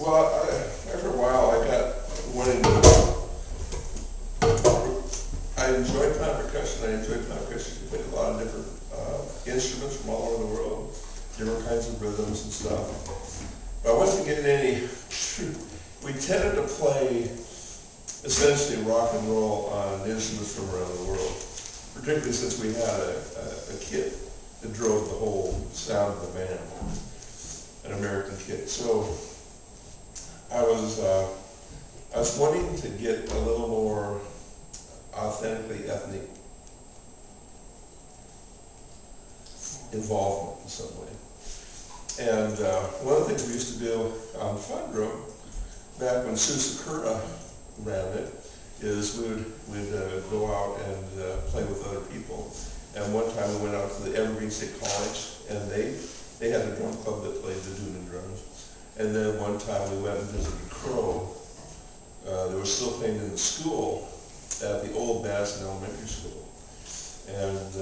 Well, after a while, I got wanting to. I enjoyed playing percussion. I enjoyed playing percussion. You played a lot of different instruments from all over the world, different kinds of rhythms and stuff. But I wasn't getting any. We tended to play essentially rock and roll on instruments from around the world, particularly since we had a kit that drove the whole sound of the band, an American kit. So I was wanting to get a little more authentically ethnic involvement in some way. And one of the things we used to do on Fun Drum, back when Sue Sakura ran it, is we'd go out and play with other people. And one time we went out to the Evergreen State College, and they had a drum club that played the Drummin'in drums. And then one time we went and visited Crow. They were still playing in the school at the old Madison Elementary School. And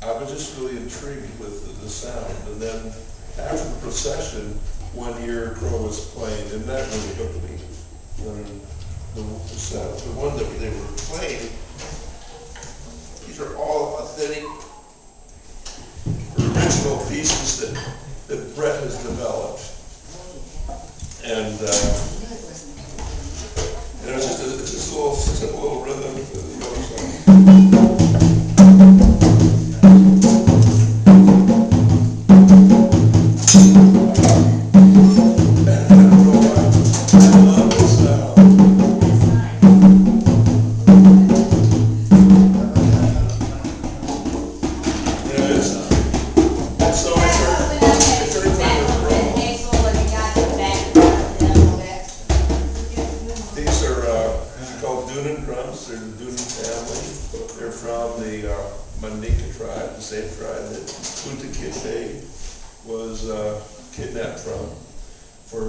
I was just really intrigued with the sound. And then after the Procession, one year Crow was playing, and that really hooked me. The one that they were playing, these are all authentic, original pieces that Brett has developed. And it was just a little simple little rhythm that goes on. Was kidnapped from for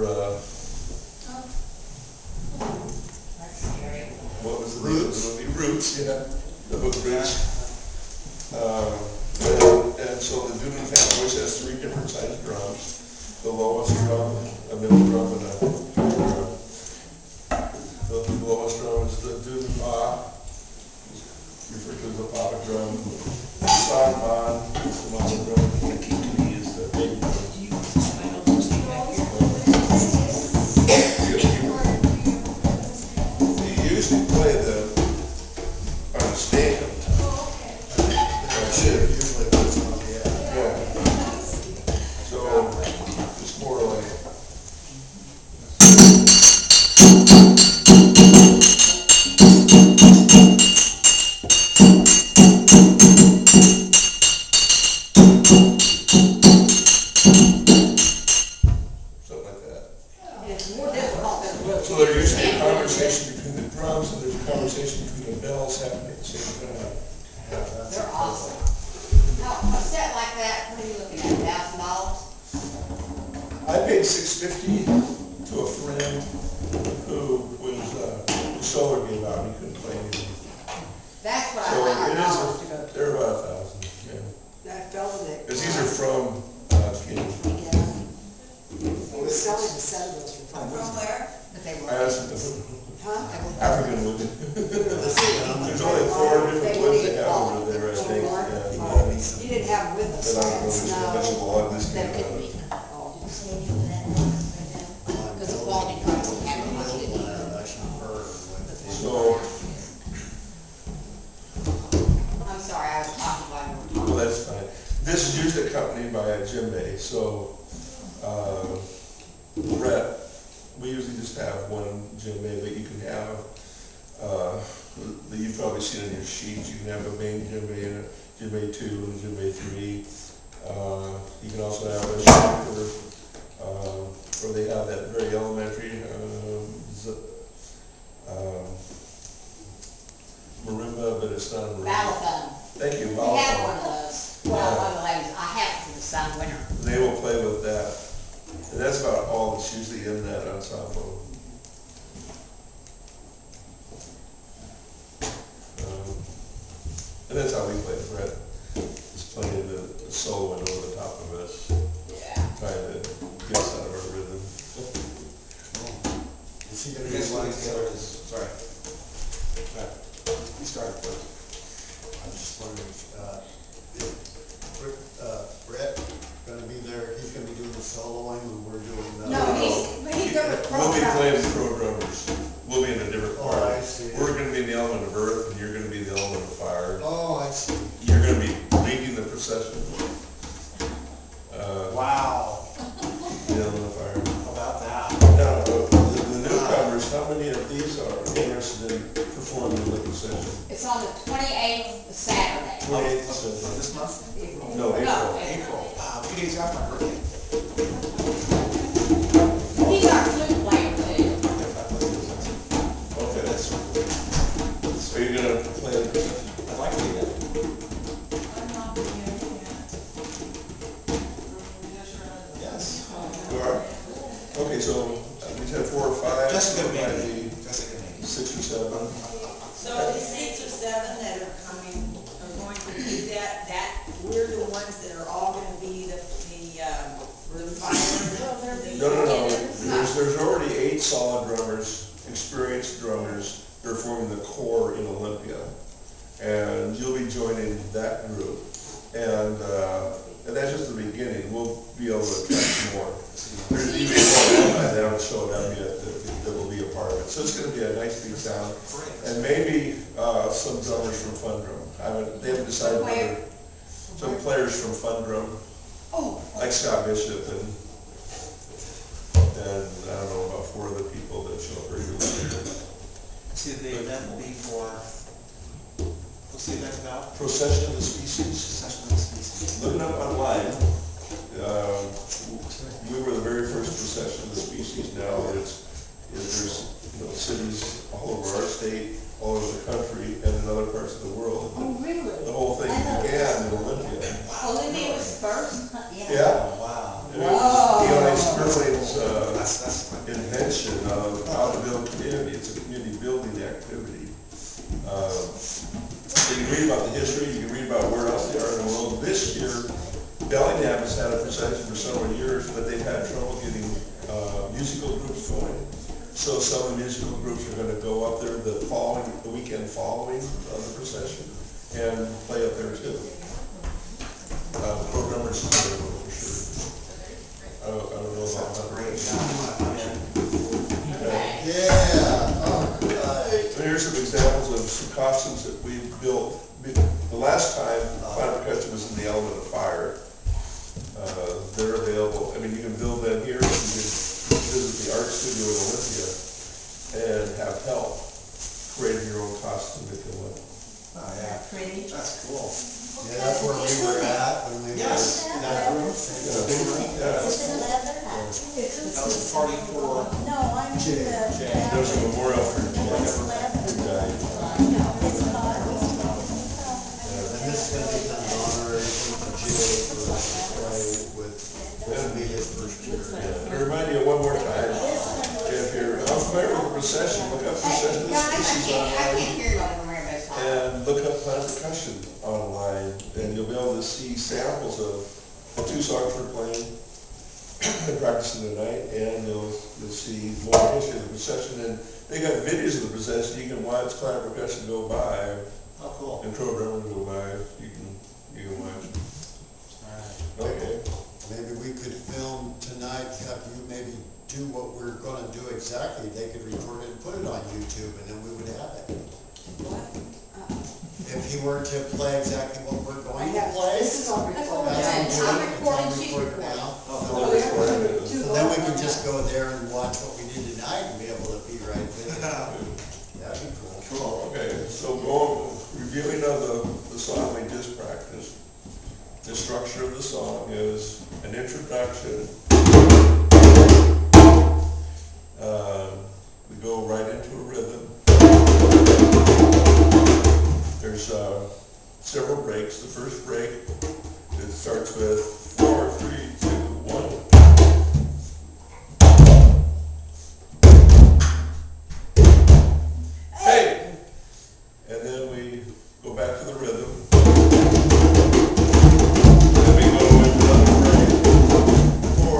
what was the name of the movie? Roots, yeah, the book Roots. And so the Drummin'in family always has 3 different sized drums: the lowest drum, a middle drum, and a high drum. The lowest drum is the Drummin'in Pa, referred to as the Papa drum. The Sanman is the mama drum. The Kikini is the baby drum. You usually play the on the stand. Usually puts on the yeah. So it's more like. So there's usually a conversation between the drums and there's a conversation between the bells happening at the same time. They're awesome. Now, a set like that, what are you looking at, $1,000? I paid $650 to a friend who was the solar gave out. He couldn't play anything. That's what So I like. they're about 1,000. Yeah. That fell with it. Because these are from Kenya. Yeah. He was selling the set of those for From where? But they I were. asked him Huh? African wood. There's only 4 different woods they have over there, I think. You didn't have them with us. But I don't know if there's a special law in this That case. could be. Because the quality control had to be So, I'm sorry, I was talking while you were talking. well, that's fine. This is usually accompanied by a djembe. So, Brett, we usually just have one djembe, but you can have, you've probably seen in your sheets, you can have a main djembe and a djembe 2 and a djembe 3. You can also have a shaker, where they have that very elementary marimba, but it's not a marimba. Balafon. Thank you, We have one balafon. of those. Well, one of the ladies, I have it for the sun winter. They will play with that. And that's about all that's usually in that ensemble. And that's how we play it, Brett. Just playing the solo over the top of us. Yeah. Trying to get us out of our soloing when we're doing that? No, he's good with We'll be playing programs. pro drummers. We'll be in a different Oh, part. I see. We're gonna be in the element of earth, and you're gonna be the element of fire. Oh, I see. You're gonna be leading the procession. Wow, The element of fire. how about that? Now, the newcomers, how many of these are interested in performing in the procession? It's on the 28th, Saturday. 28th Of this month? No, April. No, April, 2 days after my birthday. He's our flute player too. Okay, that's. Are you gonna play the procession? I'd like to do that. Yes. You are? Okay, so we said 4 or 5. Jessica so it might maybe. be Jessica maybe. 6 or 7. So the 6 or 7 that are coming are going to do that, we're the ones that are all gonna be the fire. No. There's already 8 solid drummers, experienced drummers, that are forming the core in Olympia. And you'll be joining that group. And that's just the beginning. We'll be able to attract more. There's even more alumni that haven't showed up yet that will be a part of it. So it's gonna be a nice big sound. And maybe some drummers from Fun Drum. They haven't decided whether, some players from Fun Drum, Oh, like Scott Bishop and I don't know, about 4 other people that show up regularly. See, the event will be for, what's the event about? Procession of the Species. Procession of the Species. Look it up online. We were the very first procession of the species. Now there's cities all over our state, all over the country, and in other parts of the world. oh, really? The whole thing began in Olympia. Olympia was first? Yeah. Wow. And it was Eli Sperling's That's invention of how to build community. It's a community building activity. So you can read about the history, you can read about where else they are in the world. This year, Bellingham has had a procession for several years, but they've had trouble getting musical groups going. So some of the musical groups are going to go up there the weekend following the procession and play up there too. Programmers is there for sure. I don't know about that. great. Yeah. So here's some examples of some costumes that we built. The last time Fire Percussion was in the element of fire. They're available. I mean, you can build them here. You can visit the art studio in Olympia and have help creating your own costume if you want. Oh, yeah. Pretty. That's cool. Yeah, that's where we were at when we were. Yes, that room. Yeah. Is it leather? That was a party for No, I mean Jay. There's a memorial for It's leather. the guy. It's not. And this is gonna be an honorary thing for Jay for play with, that'll be his first year. And remind you one more time, if you're unfamiliar with the procession, look up Procession of the Guys, I Species can't online. hear you over here everybody's talking. And look up Planet Percussion online, and you'll be able to see samples of the 2 songs we're playing and practicing tonight, and you'll see more history of the procession. And they got videos of the procession. You can watch Planet Percussion go by Oh, cool. and Pro Drummers go by. You can watch. Alright. Okay. Maybe we could film tonight, have you maybe do what we're gonna do exactly, they could record it and put it on YouTube, and then we would have it. If he were to play exactly what we're going to play. This is on recording. That's I'm on recording, it's on she's record recording. now. They'll record it. So then we can just go there and watch what we did tonight and be able to be right with it. That'd be cool. Cool. Okay, so reviewing of the song we just practiced. The structure of the song is an introduction. We go right into a rhythm. There's several breaks. The first break, it starts with 4, 3, 2, 1. Hey! And then we go back to the rhythm. Then we go into another break. 4,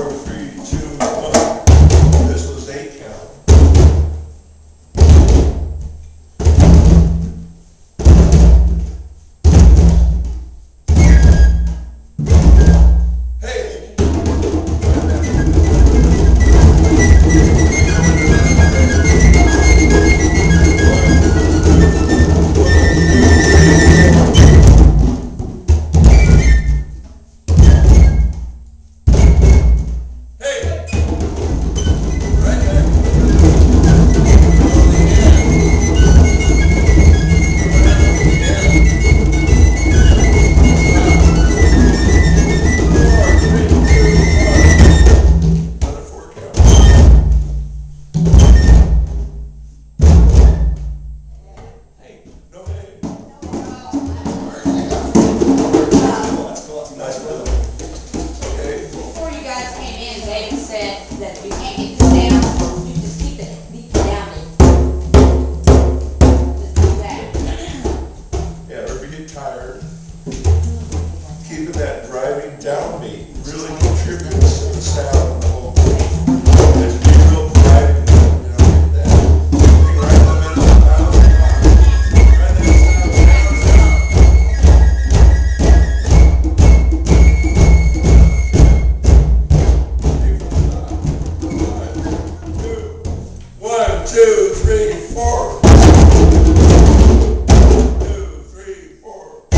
said that if you can't get this down, you just keep it beat down and just do that. Yeah, or if you get tired, keeping that driving downbeat really contributes to the sound of the whole thing. If you real driving, get that. You right in the middle of the pound, right there, One, two, three, four. 2, 3, 4.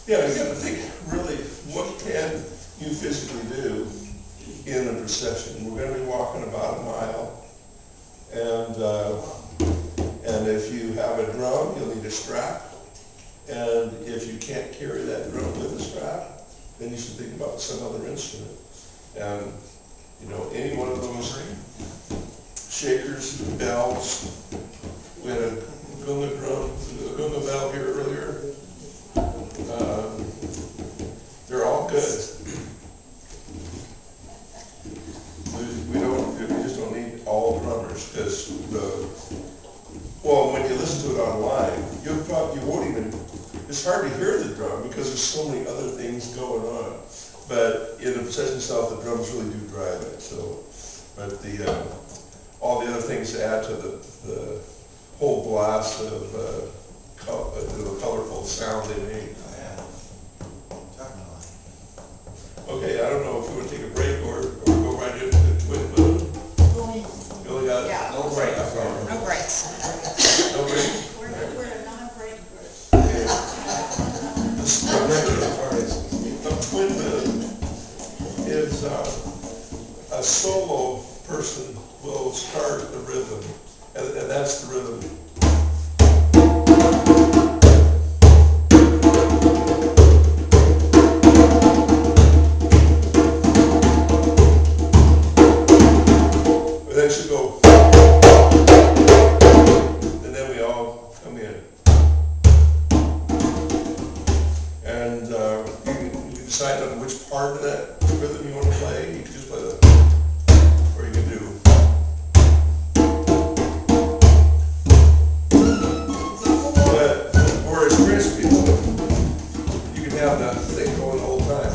Yeah, you got to think really, what can you physically do in a procession? We're going to be walking about a mile, and if you have a drum, you'll need a strap, and if you can't carry that drum with a strap, then you should think about some other instrument. And any one of those shakers, bells. We had a gunga drum, a gunga bell here earlier. They're all good. We just don't need all drummers, because when you listen to it online, you won't even, it's hard to hear the drum because there's so many other things going on. But in the procession itself, the drums really do drive it. So, but all the other things add to the whole blast of the colorful sound they make. Okay, I don't know if we want to take a break or go right into the twin boom. Billy got it? Yeah. No break. No breaks. No break? We're a non-break group. A twin boom is a solo person will start the rhythm, and that's the rhythm. decide on which part of that rhythm you want to play, you can just play the, or you can do. But for experienced people, you can have that thing going the whole time.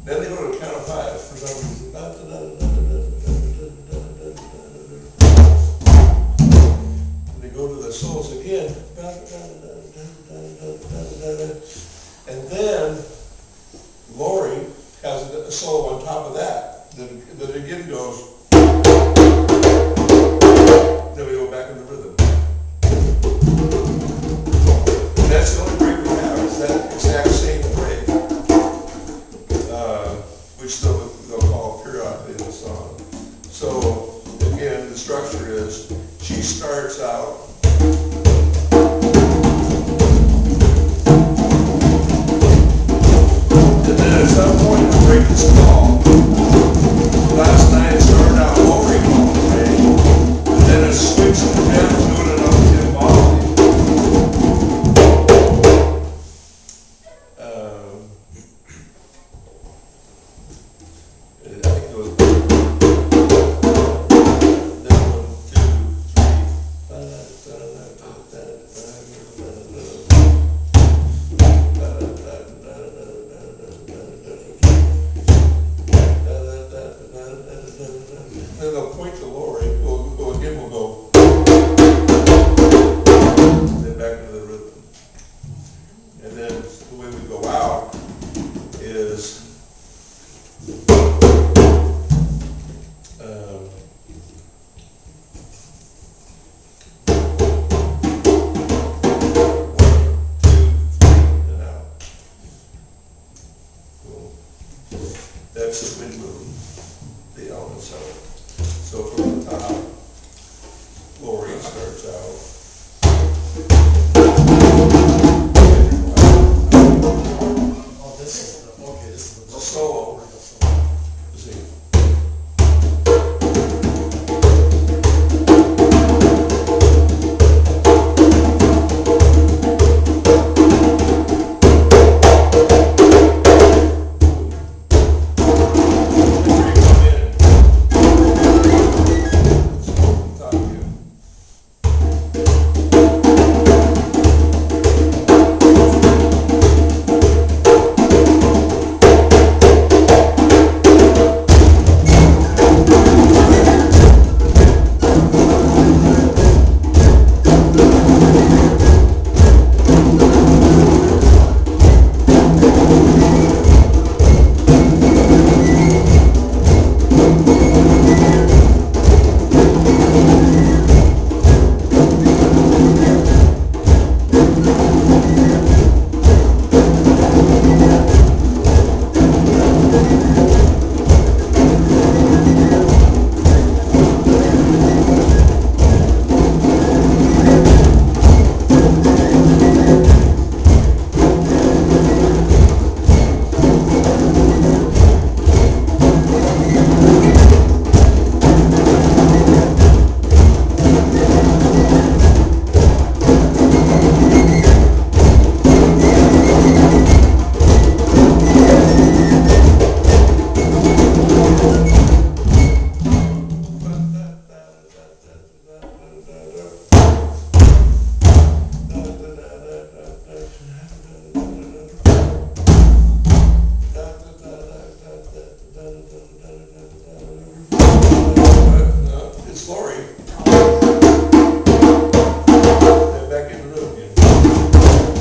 Then they go to the count of five for some reason. And they go to the solos again. And then Lori has a solo on top of that again goes. Then we go back in the rhythm. And that's the only break we have, is that exact same break. Which they'll call periodically in the song. So again, the structure is she starts out and then at some point the break is called. Last night it started out Lori called the break, and then it switched to them doing it on Tim Molly. Then they'll point to Lori, we'll go, then back into the rhythm. And then the way we go out is, and out. Cool. That's the wind movement, the elements of it. So from the top, Lori starts out. Oh, this is the Solo. This is see. It's Lori. And back in the room again.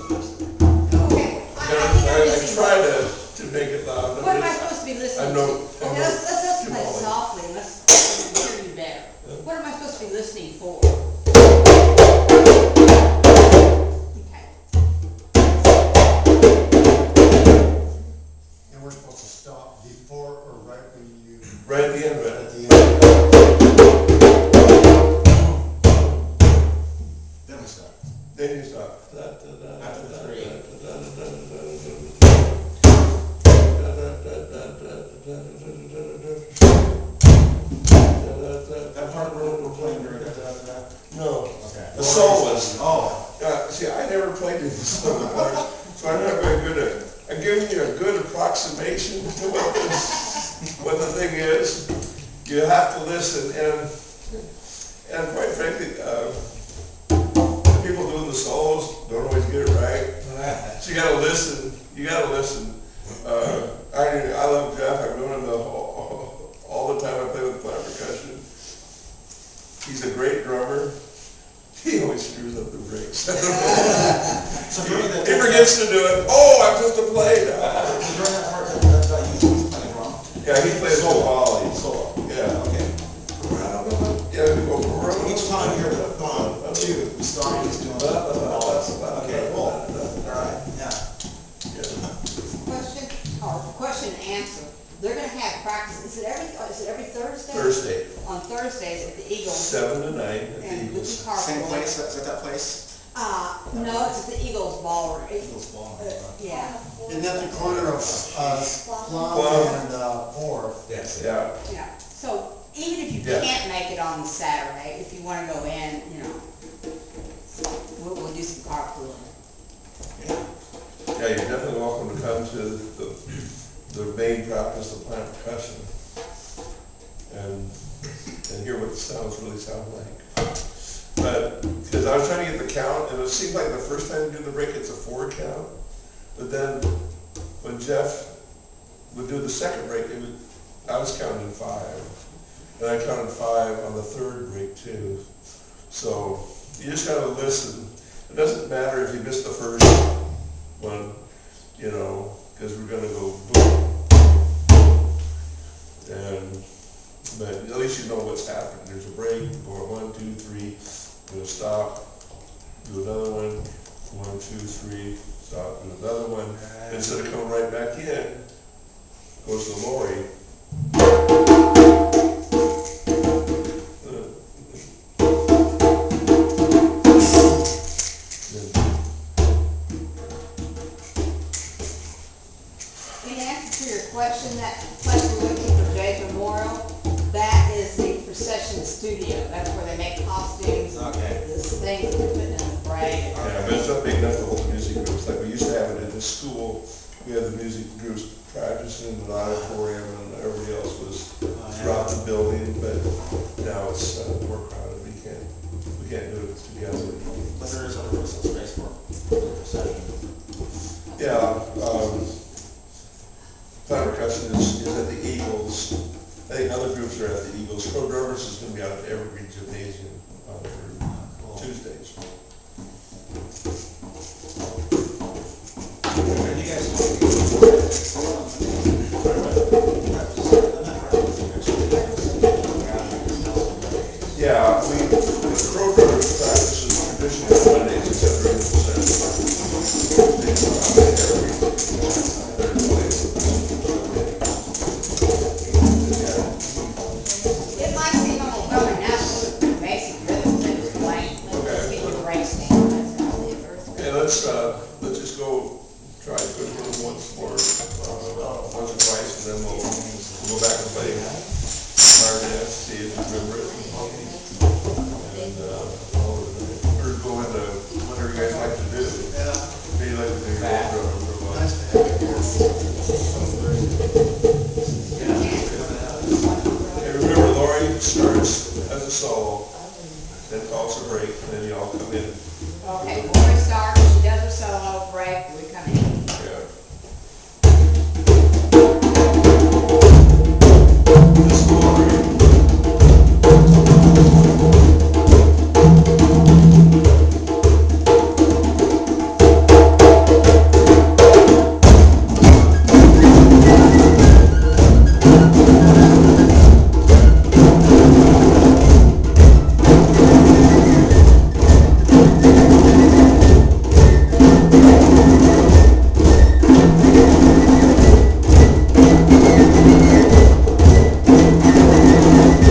Okay, I try to make it loud. but what am I it's- supposed to be listening I'm to? no- Okay, I'm let's play Jamali. softly, and let's hear you better. What am I supposed to be listening for? Okay. And we're supposed to stop before or right when you, Right at the end of at it. the end. Then we start. Then you stop. After three. That part we're playing during that. No. Okay. The soloist. Oh. See, I never played this solo part, so I'm not very good at it. I'm giving you a good approximation to what the thing is. You have to listen, and quite frankly, the people doing the solos don't always get it right. So you gotta listen. You gotta listen. I love Jeff. I've known him all the time I play with flat percussion. He's a great drummer. He always screws up the breaks. So during that. He forgets to do it. Oh, I'm supposed to play now. So during that part, that you was playing drum. Yeah, he plays Solo. volley. Solo. Yeah. Okay. Yeah, we go for So each time you're the two, we start just doing the balls. Okay, cool. All right, yeah. Question and answer. They're gonna have practice, is it every Thursday? Thursday, On Thursdays at the Eagles. 7 to 9 at the And with Eagles. the carpool. Same place, is that place? No, it's at the Eagles Ballroom. Eagles Ball. Yeah, Isn't that the corner of, Plum Plum. and, Fourth? Yeah. yeah. So even if you Yeah. can't make it on Saturday, if you wanna go in, you know, we'll do some carpooling. Yeah, you're definitely welcome to come to the main practice of plant percussion and hear what the sounds really sound like. But, because I was trying to get the count, and it seemed like the first time we do the break, it's a 4 count. But then, when Jeff would do the second break, I was counting 5. And I counted 5 on the third break too. So, you just gotta listen. It doesn't matter if you missed the first one. you know, because we're gonna go boom. And, but at least you know what's happening. There's a break, go 1, 2, 3, we'll stop, do another one, 1, 2, 3, stop, do another one. Instead of coming right back in, goes to Lori. In answer to your question, that place we're looking for Jay's Memorial, that is the Procession studio. That's where they make costumes. Okay. This thing that they're putting in the parade. Yeah, but it's not big enough to hold the music groups, like we used to have it in the school. We had the music groups practicing in the auditorium and everybody else was throughout the building, but now it's more crowded, we can't do it together. But there is other space for procession. Yeah, clown percussion is at the Eagles. I think other groups are at the Eagles. Pro Drummers is gonna be out at the Evergreen Gymnasium for Tuesdays. And you guys Yeah, the Pro Drummers practices traditionally on Mondays, except during the procession. It might seem a little building now, but the basic rhythms they were playing. Let's get your break stand. Okay, let's just go try to put it in once or twice, and then we'll go back and play clarinet, see if we remember it. And, or go into whatever you guys like to do. Maybe you like to do your own drum for a while. Nice to have you here. Hey, remember Lori starts as a solo, then calls a break, and then you all come in. Okay, Lori starts.